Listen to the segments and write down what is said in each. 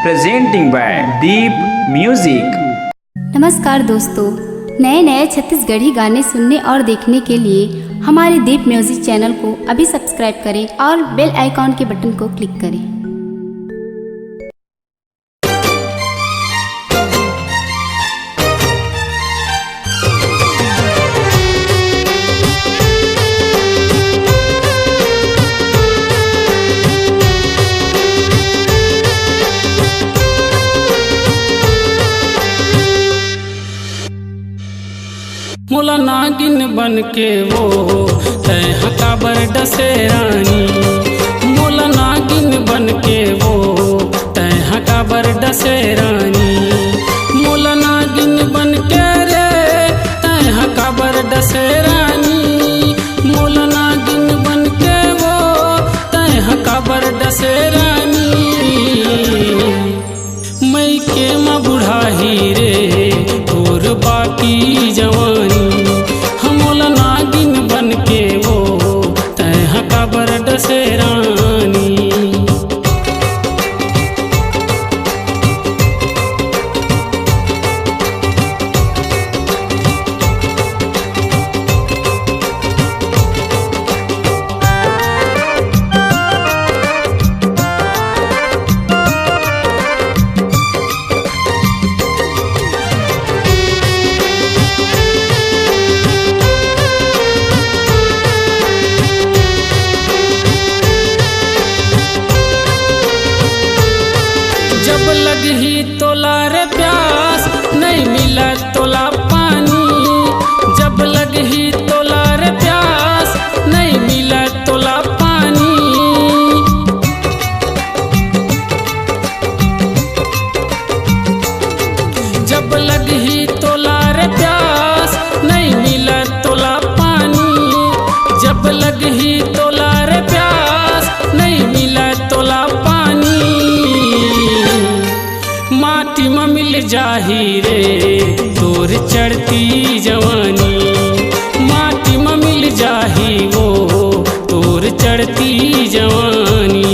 presenting by Deep Music। नमस्कार दोस्तों, नए नए छत्तीसगढ़ी गाने सुनने और देखने के लिए हमारे दीप म्यूजिक चैनल को अभी सब्सक्राइब करें और बेल आइकॉन के बटन को क्लिक करें। मोला नागिन बन के वो तय हकाबर डसे रानी। मोला नागिन बन के वो तय हकाबर डसे रानी। मोला नागिन बन के रे तय हकाबर डसे रानी। मोला नागिन बन के वो तय हकाबर डसे रानी। मई के माँ बुढ़ाही रे तोर बाकी जवानी। हमोला नागिन बन के वो तय हकाबर डसे रानी। जब लगही तोला रे प्यास नहीं मिला तोला पानी। जब लगही तोला रे प्यास नहीं मिला तोला पानी। जब लगही तोला रे प्यास नहीं मिला तोला पानी। जब लगही तोला रे प्यास नहीं मिला तोला पानी। माटी में मिल जाही रे तोर चढ़ती जवानी। माटी में मिल जाही वो तोर चढ़ती जवानी।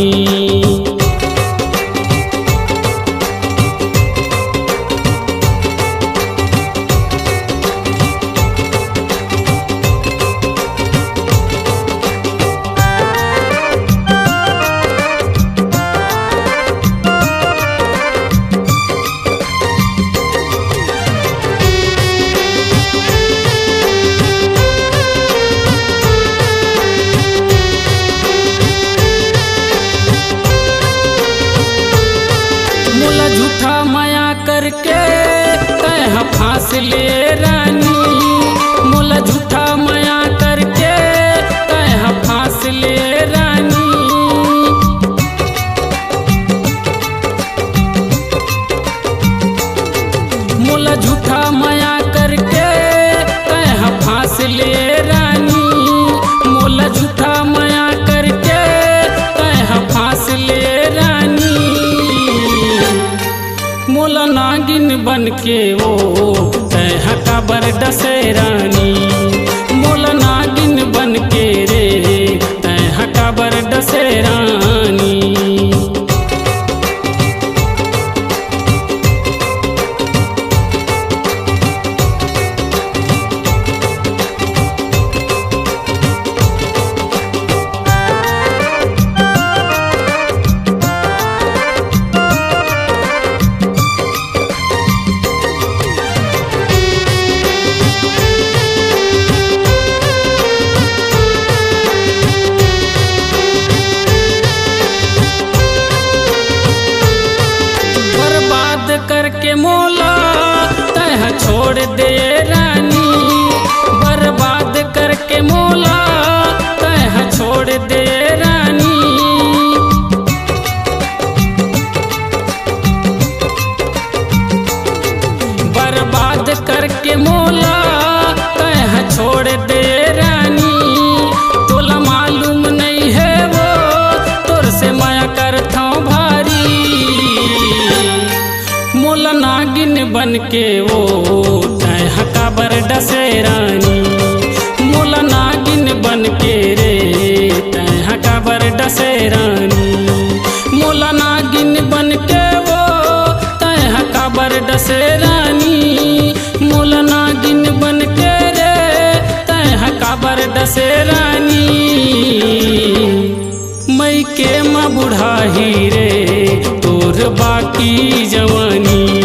मोला झूठा माया करके तय फांस ले रानी। मोला झूठा माया करके तय फांस ले रानी। मोला झूठा माया करके तय फांस ले रानी। मोला झूठा माया करके तय फांस ले रानी। मोला नागिन बन के वो तय हकाबर डसे रानी। मोला नागिन बन के रे तय हकाबर डसे रानी। करके मोला तह छोड़ दे रानी। बर्बाद करके मोला तह छोड़ दे रानी। बर्बाद करके मोला तह छोड़ दे रानी। तोला मालूम नहीं है वो तोर से माया करता भारी। मोला नागिन बन के वो तय हकाबर डसे रानी। मोला नागिन बन के रे तय हकाबर डसे रानी। मोला नागिन बन के वो लइके में बुढ़ाही रे तोर बाकी जवानी।